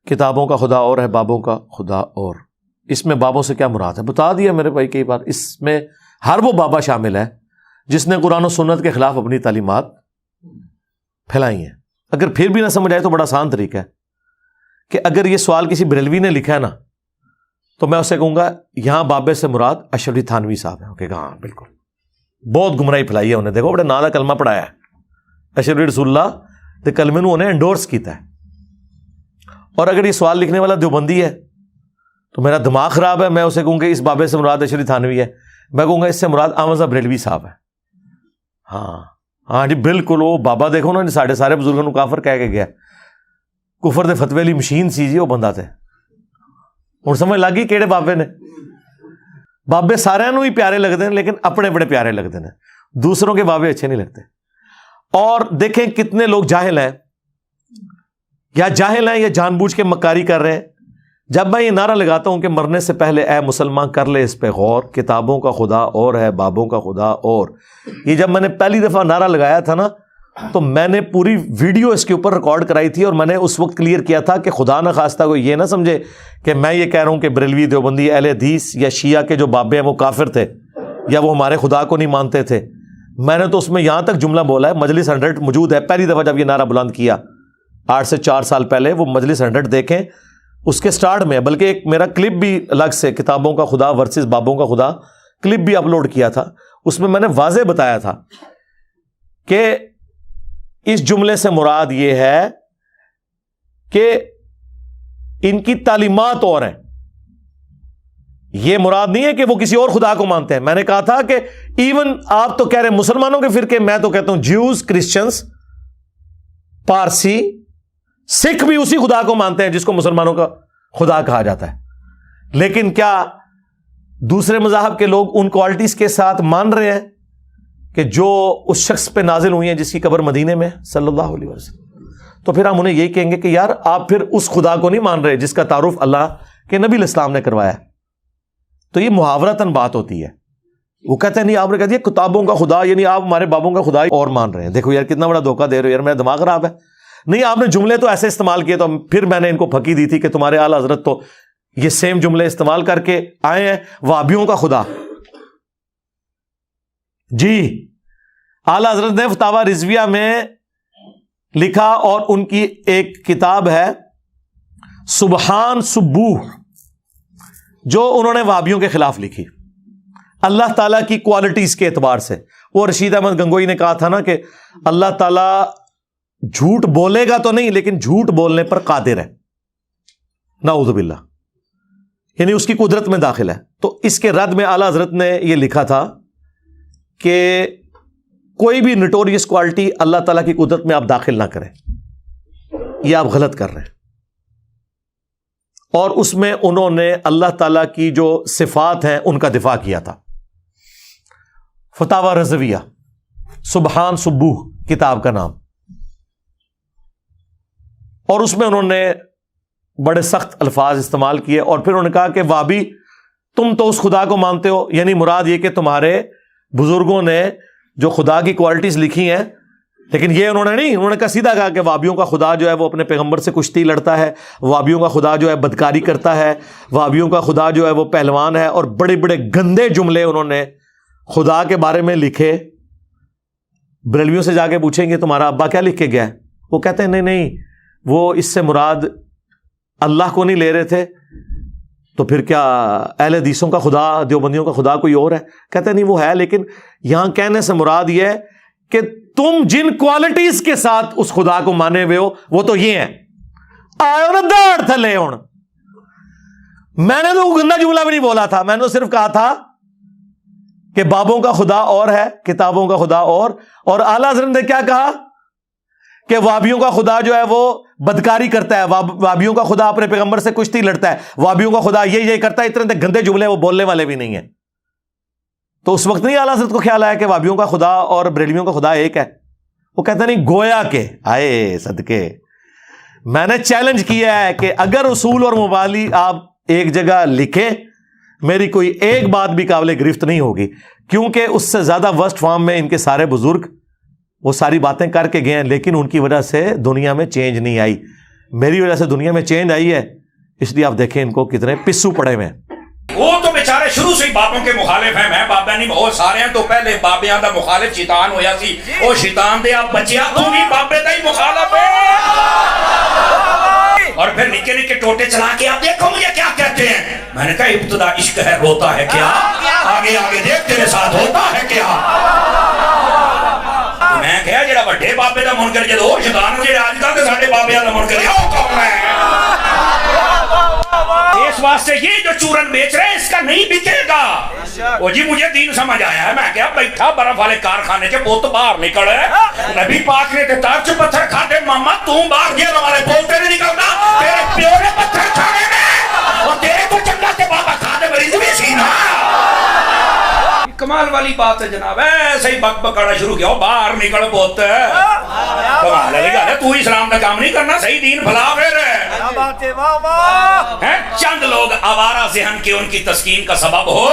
کتابوں کا خدا اور ہے، بابوں کا خدا اور. اس میں بابوں سے کیا مراد ہے بتا دیا میرے بھائی کئی بار. اس میں ہر وہ بابا شامل ہے جس نے قرآن و سنت کے خلاف اپنی تعلیمات پھیلائی ہیں. اگر پھر بھی نہ سمجھ آئے تو بڑا آسان طریقہ ہے کہ اگر یہ سوال کسی بریلوی نے لکھا ہے نا تو میں اسے کہوں گا یہاں بابے سے مراد اشرف علی تھانوی صاحب ہیں. کہ ہاں بالکل بہت گمراہی پھیلائی ہے انہیں، دیکھو بڑے نالا کلمہ پڑھایا ہے اشرف علی رسول اللہ تے کلمے نو انہیں انڈورس کیتا ہے. اور اگر یہ سوال لکھنے والا دیوبندی ہے تو میرا دماغ خراب ہے، میں اسے کہوں کہ اس بابے سے مراد اشرف علی تھانوی ہے، میں کہوں گا اس سے مراد احمد صاحب بریلوی صاحب ہے. ہاں جی بالکل، وہ بابا دیکھو نا سارے بزرگوں کو کافر کہہ کے گیا. کفر دے فتوی والی مشین سی جی وہ بندہ تھے. ہوں سمجھ لگ گئی کہڑے بابے نے. بابے سارے نو ہی پیارے لگتے ہیں لیکن اپنے بڑے پیارے لگتے ہیں، دوسروں کے بابے اچھے نہیں لگتے. اور دیکھیں کتنے لوگ جاہل ہیں یا جان بوجھ کے مکاری کر رہے ہیں. جب میں یہ نعرہ لگاتا ہوں کہ مرنے سے پہلے اے مسلمان کر لے اس پہ غور، کتابوں کا خدا اور ہے، بابوں کا خدا اور. یہ جب میں نے پہلی دفعہ نعرہ لگایا تھا نا تو میں نے پوری ویڈیو اس کے اوپر ریکارڈ کرائی تھی اور میں نے اس وقت کلیئر کیا تھا کہ خدا نہ خواستہ کوئی یہ نہ سمجھے کہ میں یہ کہہ رہا ہوں کہ بریلوی، دیوبندی، اہل حدیث یا شیعہ کے جو بابے ہیں وہ کافر تھے یا وہ ہمارے خدا کو نہیں مانتے تھے. میں نے تو اس میں یہاں تک جملہ بولا ہے، مجلس 100 موجود ہے، پہلی دفعہ جب یہ نعرہ بلند کیا 8 سے 4 سال پہلے، وہ مجلس 100 دیکھیں اس کے سٹارٹ میں. بلکہ ایک میرا کلپ بھی الگ سے کتابوں کا خدا ورسز بابوں کا خدا کلپ بھی اپلوڈ کیا تھا. اس میں نے واضح بتایا تھا کہ اس جملے سے مراد یہ ہے کہ ان کی تعلیمات اور ہیں. یہ مراد نہیں ہے کہ وہ کسی اور خدا کو مانتے ہیں. میں نے کہا تھا کہ ایون آپ تو کہہ رہے ہیں مسلمانوں کے فرقے، میں تو کہتا ہوں جیوز، کرسچنز، پارسی، سکھ بھی اسی خدا کو مانتے ہیں جس کو مسلمانوں کا خدا کہا جاتا ہے. لیکن کیا دوسرے مذاہب کے لوگ ان کوالٹیز کے ساتھ مان رہے ہیں کہ جو اس شخص پہ نازل ہوئی ہیں جس کی قبر مدینے میں صلی اللہ علیہ وسلم؟ تو پھر ہم انہیں یہی کہیں گے کہ یار آپ پھر اس خدا کو نہیں مان رہے جس کا تعارف اللہ کے نبی علیہ السلام نے کروایا. تو یہ محاورتاً بات ہوتی ہے. وہ کہتے ہیں نہیں آپ نے کہہ دیا کتابوں کا خدا، یعنی آپ ہمارے بابوں کا خدا اور مان رہے ہیں. دیکھو یار کتنا بڑا دھوکہ دے رہے ہو یار، میرا دماغ خراب ہے. نہیں آپ نے جملے تو ایسے استعمال کیے تو پھر میں نے ان کو پھکی دی تھی کہ تمہارے اعلیٰ حضرت تو یہ سیم جملے استعمال کر کے آئے ہیں، وہابیوں کا خدا. جی اعلیٰ حضرت نے فتاوی رضویہ میں لکھا، اور ان کی ایک کتاب ہے سبحان سبوح جو انہوں نے وہابیوں کے خلاف لکھی اللہ تعالیٰ کی کوالٹیز کے اعتبار سے. وہ رشید احمد گنگوئی نے کہا تھا نا کہ اللہ تعالیٰ جھوٹ بولے گا تو نہیں لیکن جھوٹ بولنے پر قادر ہے، نعوذ باللہ، یعنی اس کی قدرت میں داخل ہے. تو اس کے رد میں اعلیٰ حضرت نے یہ لکھا تھا کہ کوئی بھی نٹوریس کوالٹی اللہ تعالیٰ کی قدرت میں آپ داخل نہ کریں، یہ آپ غلط کر رہے ہیں. اور اس میں انہوں نے اللہ تعالیٰ کی جو صفات ہیں ان کا دفاع کیا تھا. فتاوی رضویہ سبحان سبوح کتاب کا نام. اور اس میں انہوں نے بڑے سخت الفاظ استعمال کیے اور پھر انہوں نے کہا کہ وہابی تم تو اس خدا کو مانتے ہو، یعنی مراد یہ کہ تمہارے بزرگوں نے جو خدا کی کوالٹیز لکھی ہیں، لیکن یہ انہوں نے نہیں، انہوں نے کہا سیدھا کہا کہ وہابیوں کا خدا جو ہے وہ اپنے پیغمبر سے کشتی لڑتا ہے، وہابیوں کا خدا جو ہے بدکاری کرتا ہے، وہابیوں کا خدا جو ہے وہ پہلوان ہے. اور بڑے بڑے گندے جملے انہوں نے خدا کے بارے میں لکھے. بریلویوں سے جا کے پوچھیں گے تمہارا ابا کیا لکھ کے گیا ہے، وہ کہتے ہیں نہیں وہ اس سے مراد اللہ کو نہیں لے رہے تھے. تو پھر کیا اہل حدیثوں کا خدا، دیوبندیوں کا خدا کوئی اور ہے؟ کہتے نہیں وہ ہے، لیکن یہاں کہنے سے مراد یہ ہے کہ تم جن کوالٹیز کے ساتھ اس خدا کو مانے ہوئے ہو وہ تو یہ ہیں. آئے نا داڑھ تھلے. ہوں میں نے تو گندا جملہ بھی نہیں بولا تھا، میں نے تو صرف کہا تھا کہ بابوں کا خدا اور ہے، کتابوں کا خدا اور اعلیٰ حضرت نے کیا کہا کہ وہابیوں کا خدا جو ہے وہ بدکاری کرتا ہے، وہابیوں کا خدا اپنے پیغمبر سے کشتی لڑتا ہے، وہابیوں کا خدا یہ کرتا ہے. اتنے گندے جملے وہ بولنے والے بھی نہیں ہیں. تو اس وقت نہیں اعلیٰ حضرت کو خیال آیا کہ وہابیوں کا خدا اور بریلویوں کا خدا ایک ہے. وہ کہتا نہیں گویا کہ آئے صدقے میں نے چیلنج کیا ہے کہ اگر اصول اور مبانی آپ ایک جگہ لکھیں میری کوئی ایک بات بھی قابل گرفت نہیں ہوگی، کیونکہ اس سے زیادہ ورسٹ فارم میں ان کے سارے بزرگ وہ ساری باتیں کر کے گئے ہیں، لیکن ان کی وجہ سے دنیا میں چینج نہیں آئی. میری وجہ سے دنیا میں چینج آئی ہے، اس لیے آپ دیکھیں ان کو کتنے پسو پڑے ہوئے ہیں۔ وہ تو بیچارے شروع سے ہی بابوں کے مخالف ہیں، میں بابا نہیں بہت سارے ہیں، تو پہلے بابیاں دا مخالف شیطان ہویا سی، او شیطان دے آپ بچیا تو بھی بابے دا ہی مخالف ہے، اور پھر نکے نکے ٹوٹے چلا کے آپ دیکھو مجھے کیا کہتے ہیں، میں نے کہا ابتدا عشق ہے روتا ہے کیا، آگے آگے دیکھ تیرے ساتھ ہوتا ہے کیا، میں کہا جڑا بڑے بابے دا منکر جدو شیطان جڑے آج کل ساڈے بابیاں دا منکر ہے وہ کون ہے؟ اس واسطے یہ جو چورن بیچ رہے ہیں اس کا نہیں بکے گا۔ وہ جی مجھے دین سمجھ آیا ہے، میں کیا بیٹھا برف والے کارخانے کے بوت باہر نکل ہے، نبی پاک نے تار چ پتھر کھاتے، ماما تم باہر گیا ہمارے بولتے نہیں نکلتا، تیرے پیو نے پتھر کھانے میں اور تیرے کو چنگا سے بابا کھانے مریض بھی سینا۔ کمال والی بات ہے جناب، ایسے ہی بک بکانا شروع کیا، باہر نکل بوت کمال ہے، گل ہے تو اسلام کا کام نہیں کرنا، صحیح دین بھلا پھر چند لوگ آوارہ ذہن کے ان کی تسکین کا سبب ہو،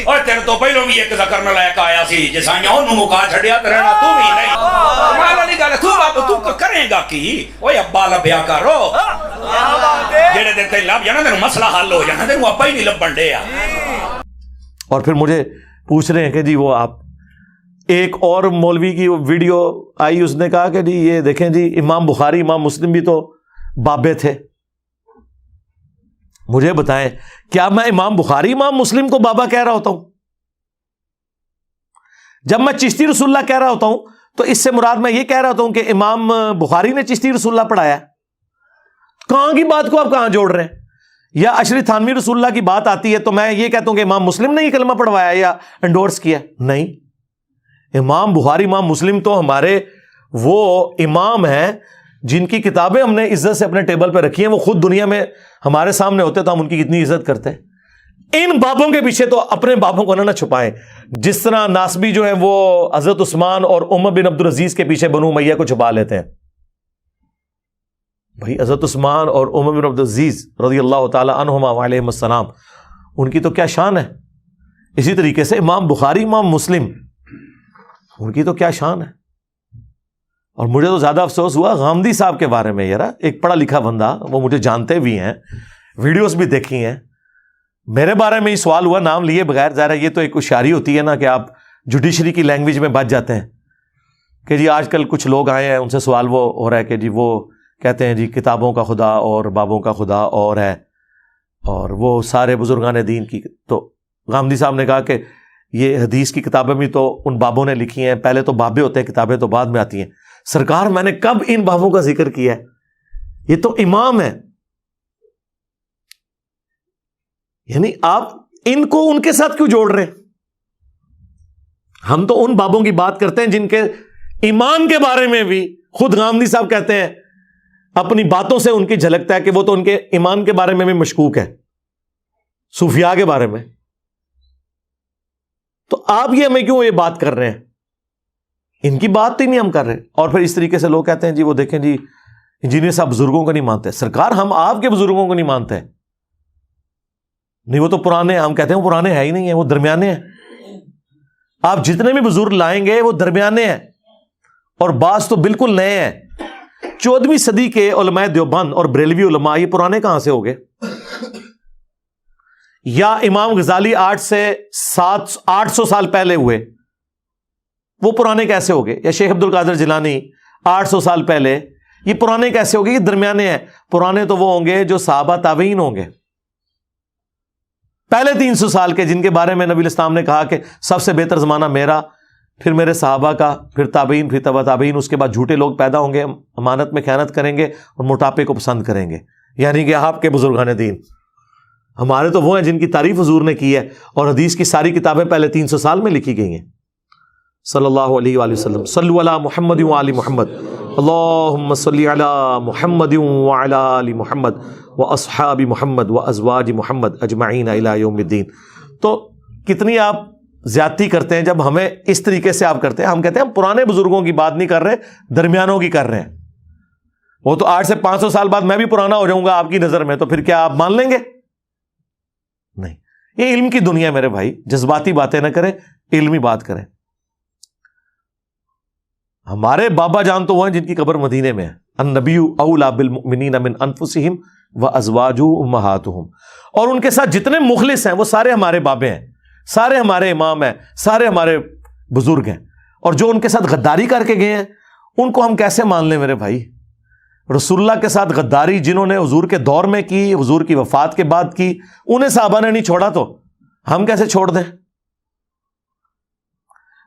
اور تیرے تو پہلوں بھی ایک ذکر نہ لائق آیا سی جسائیاں انہوں مکا چھڑیا تو رہنا تو بھی نہیں، کمال والی گل ہے، تو باب تو کریں گا کی، اوہ ابا لبیا کرو، جڑے دن تے لب جانا تینوں مسئلہ حل ہو جانا، تینوں ابا ہی نہیں لبن دے۔ اور پھر مجھے پوچھ رہے ہیں کہ جی وہ آپ ایک اور مولوی کی ویڈیو آئی، اس نے کہا کہ جی یہ دیکھیں جی امام بخاری امام مسلم بھی تو بابے تھے۔ مجھے بتائیں کیا میں امام بخاری امام مسلم کو بابا کہہ رہا ہوتا ہوں؟ جب میں چشتی رسول اللہ کہہ رہا ہوتا ہوں تو اس سے مراد میں یہ کہہ رہا ہوتا ہوں کہ امام بخاری نے چشتی رسول اللہ پڑھایا؟ کہاں کی بات کو آپ کہاں جوڑ رہے ہیں؟ یا اشری تھانوی رسول اللہ کی بات آتی ہے تو میں یہ کہتا ہوں کہ امام مسلم نے یہ کلمہ پڑھوایا یا انڈورس کیا؟ نہیں، امام بخاری امام مسلم تو ہمارے وہ امام ہیں جن کی کتابیں ہم نے عزت سے اپنے ٹیبل پہ رکھی ہیں، وہ خود دنیا میں ہمارے سامنے ہوتے تو ہم ان کی کتنی عزت کرتے ہیں۔ ان بابوں کے پیچھے تو اپنے بابوں کو نہ چھپائیں، جس طرح ناسبی جو ہیں وہ حضرت عثمان اور عمر بن عبدالعزیز کے پیچھے بنو امیہ کو چھپا لیتے ہیں۔ بھائی حضرت عثمان اور عمر بن عبدالعزیز رضی اللہ تعالی عنہما وعلیہم السلام، ان کی تو کیا شان ہے، اسی طریقے سے امام بخاری امام مسلم، ان کی تو کیا شان ہے۔ اور مجھے تو زیادہ افسوس ہوا غامدی صاحب کے بارے میں، یار ایک پڑھا لکھا بندہ، وہ مجھے جانتے بھی ہیں، ویڈیوز بھی دیکھی ہیں، میرے بارے میں ہی سوال ہوا نام لیے بغیر، ظاہر ہے یہ تو ایک ہوشیاری ہوتی ہے نا کہ آپ جوڈیشری کی لینگویج میں بچ جاتے ہیں کہ جی آج کل کچھ لوگ آئے ہیں ان سے سوال وہ ہو رہا ہے کہ جی وہ کہتے ہیں جی کتابوں کا خدا اور بابوں کا خدا اور ہے، اور وہ سارے بزرگان دین کی، تو غامدی صاحب نے کہا کہ یہ حدیث کی کتابیں بھی تو ان بابوں نے لکھی ہیں، پہلے تو بابے ہوتے ہیں، کتابیں تو بعد میں آتی ہیں۔ سرکار میں نے کب ان بابوں کا ذکر کیا ہے؟ یہ تو امام ہے، یعنی آپ ان کو ان کے ساتھ کیوں جوڑ رہے ہیں؟ ہم تو ان بابوں کی بات کرتے ہیں جن کے ایمان کے بارے میں بھی خود غامدی صاحب کہتے ہیں، اپنی باتوں سے ان کی جھلکتا ہے کہ وہ تو ان کے ایمان کے بارے میں بھی مشکوک ہے، صوفیاء کے بارے میں۔ تو آپ یہ ہمیں کیوں یہ بات کر رہے ہیں؟ ان کی بات ہی نہیں ہم کر رہے۔ اور پھر اس طریقے سے لوگ کہتے ہیں جی وہ دیکھیں جی انجینئر صاحب بزرگوں کو نہیں مانتے۔ سرکار ہم آپ کے بزرگوں کو نہیں مانتے، نہیں وہ تو پرانے، ہم کہتے ہیں وہ پرانے ہے ہی نہیں ہیں، وہ درمیانے ہیں۔ آپ جتنے بھی بزرگ لائیں گے وہ درمیانے ہیں، اور بعض تو بالکل نئے ہیں۔ 14ویں صدی کے علماء دیوبند اور بریلوی علماء، یہ پرانے کہاں سے ہو گئے؟ یا امام غزالی 800 سال پہلے ہوئے، وہ پرانے کیسے ہو گئے؟ یا شیخ عبد القادر جیلانی 800 سال پہلے، یہ پرانے کیسے ہو گئے؟ یہ درمیانے ہیں۔ پرانے تو وہ ہوں گے جو صحابہ تابعین ہوں گے، پہلے 300 سال کے، جن کے بارے میں نبی الاسلام نے کہا کہ سب سے بہتر زمانہ میرا، پھر میرے صحابہ کا، پھر تابعین، پھر تبع تابعین، اس کے بعد جھوٹے لوگ پیدا ہوں گے، امانت میں خیانت کریں گے اور موٹاپے کو پسند کریں گے، یعنی کہ آپ کے بزرگان دین۔ ہمارے تو وہ ہیں جن کی تعریف حضور نے کی ہے، اور حدیث کی ساری کتابیں پہلے 300 سال میں لکھی گئی ہیں۔ صلی اللہ علیہ وآلہ وسلم، صلو علی محمد وآل محمد، اللہم صلی علی محمد وعلی آل محمد واصحاب محمد وازواج محمد اجمعین الی یوم الدین۔ تو کتنی آپ زیادتی کرتے ہیں جب ہمیں اس طریقے سے آپ کرتے ہیں۔ ہم کہتے ہیں ہم پرانے بزرگوں کی بات نہیں کر رہے، درمیانوں کی کر رہے ہیں۔ وہ تو 800 سے 500 سال بعد میں بھی پرانا ہو جاؤں گا آپ کی نظر میں، تو پھر کیا آپ مان لیں گے؟ نہیں، یہ علم کی دنیا میرے بھائی، جذباتی باتیں نہ کریں، علمی بات کریں۔ ہمارے بابا جان تو وہ ہیں جن کی قبر مدینے میں ہے، النبی اولا بالمؤمنین من انفسہم وازواجہ امہاتہم، اور ان کے ساتھ جتنے مخلص ہیں وہ سارے ہمارے بابے ہیں، سارے ہمارے امام ہیں، سارے ہمارے بزرگ ہیں، اور جو ان کے ساتھ غداری کر کے گئے ہیں ان کو ہم کیسے مان لیں میرے بھائی؟ رسول اللہ کے ساتھ غداری جنہوں نے حضور کے دور میں کی، حضور کی وفات کے بعد کی، انہیں صحابہ نے نہیں چھوڑا تو ہم کیسے چھوڑ دیں؟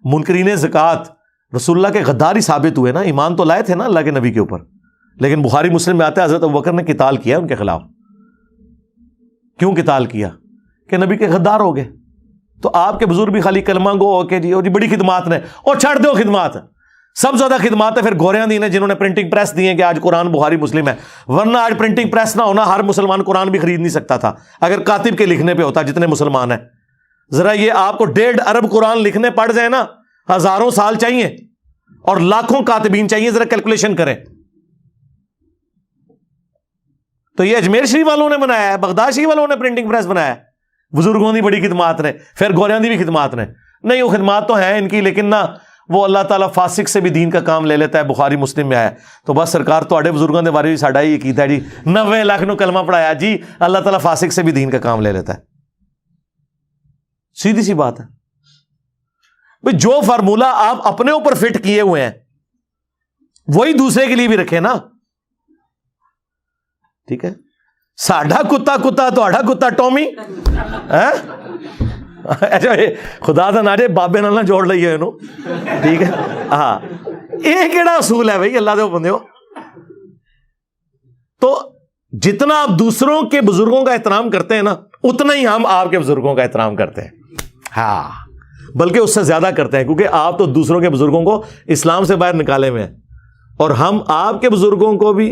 منکرین زکوٰۃ رسول اللہ کے غداری ثابت ہوئے نا، ایمان تو لائے تھے نا اللہ کے نبی کے اوپر، لیکن بخاری مسلم میں آتا ہے حضرت ابوبکر نے قتال کیا ان کے خلاف۔ کیوں قتال کیا؟ کہ نبی کے غدار ہو گئے۔ تو آپ کے بزرگ بھی خالی کلمہ گو ہو کے جی بڑی خدمات نے، اور چھڑ دو خدمات، سب سے زیادہ خدمات ہے پھر گوریاں دی نے جنہوں نے پرنٹنگ پریس دی ہے کہ آج قرآن بخاری مسلم ہے، ورنہ آج پرنٹنگ پریس نہ ہونا ہر مسلمان قرآن بھی خرید نہیں سکتا تھا اگر کاتب کے لکھنے پہ ہوتا جتنے مسلمان ہیں۔ ذرا یہ آپ کو 1.5 ارب قرآن لکھنے پڑ جائے نا، ہزاروں سال چاہیے اور لاکھوں کاتبین چاہیے، ذرا کیلکولیشن کریں۔ تو یہ اجمیر شریف والوں نے بنایا ہے، بغداد شریف والوں نے پرنٹنگ پریس بنایا ہے، بزرگوں کی بڑی خدمات نے، پھر گوریاں دی بھی خدمات نے، نہیں وہ خدمات تو ہیں ان کی، لیکن نہ وہ اللہ تعالیٰ فاسق سے بھی دین کا کام لے لیتا ہے، بخاری مسلم میں آیا ہے۔ تو بس سرکار تواڈے بزرگوں کے بارے میں ساڈا یہ عقیدہ ہے جی، 90 لاکھ نو کلمہ پڑھایا جی، اللہ تعالیٰ فاسق سے بھی دین کا کام لے لیتا ہے۔ سیدھی سی بات ہے بھئی، جو فارمولہ آپ اپنے اوپر فٹ کیے ہوئے ہیں وہی دوسرے کے لیے بھی رکھے نا، ٹھیک ہے؟ ساڈا کتا کتا تہاڈا کتا ٹومی، اچھا خدا دا نہ جے بابے نال نہ جوڑ لئیے اینو، ٹھیک ہے؟ ہاں، یہ کیڑا اصول ہے بھائی اللہ دے بندے ہو؟ تو جتنا آپ دوسروں کے بزرگوں کا احترام کرتے ہیں نا، اتنا ہی ہم آپ کے بزرگوں کا احترام کرتے ہیں، ہاں بلکہ اس سے زیادہ کرتے ہیں، کیونکہ آپ تو دوسروں کے بزرگوں کو اسلام سے باہر نکالے ہوئے ہیں، اور ہم آپ کے بزرگوں کو بھی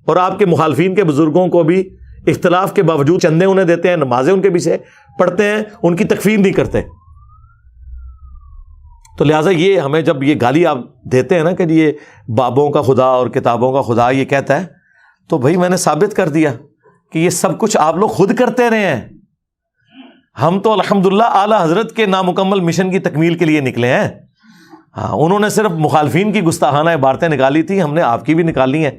اور آپ کے مخالفین کے بزرگوں کو بھی اختلاف کے باوجود چندے انہیں دیتے ہیں، نمازیں ان کے پیچھے پڑھتے ہیں، ان کی تکفیر نہیں کرتے۔ تو لہٰذا یہ ہمیں جب یہ گالی آپ دیتے ہیں نا کہ یہ بابوں کا خدا اور کتابوں کا خدا یہ کہتا ہے، تو بھائی میں نے ثابت کر دیا کہ یہ سب کچھ آپ لوگ خود کرتے رہے ہیں، ہم تو الحمدللہ اعلیٰ حضرت کے نامکمل مشن کی تکمیل کے لیے نکلے ہیں۔ ہاں، انہوں نے صرف مخالفین کی گستاخانہ عبارتیں نکالی تھی، ہم نے آپ کی بھی نکالی ہیں،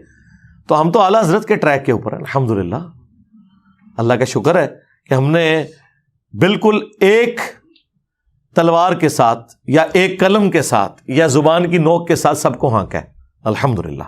تو ہم تو اعلیٰ حضرت کے ٹریک کے اوپر ہیں الحمدللہ۔ اللہ کا شکر ہے کہ ہم نے بالکل ایک تلوار کے ساتھ یا ایک قلم کے ساتھ یا زبان کی نوک کے ساتھ سب کو ہانکا ہے الحمدللہ۔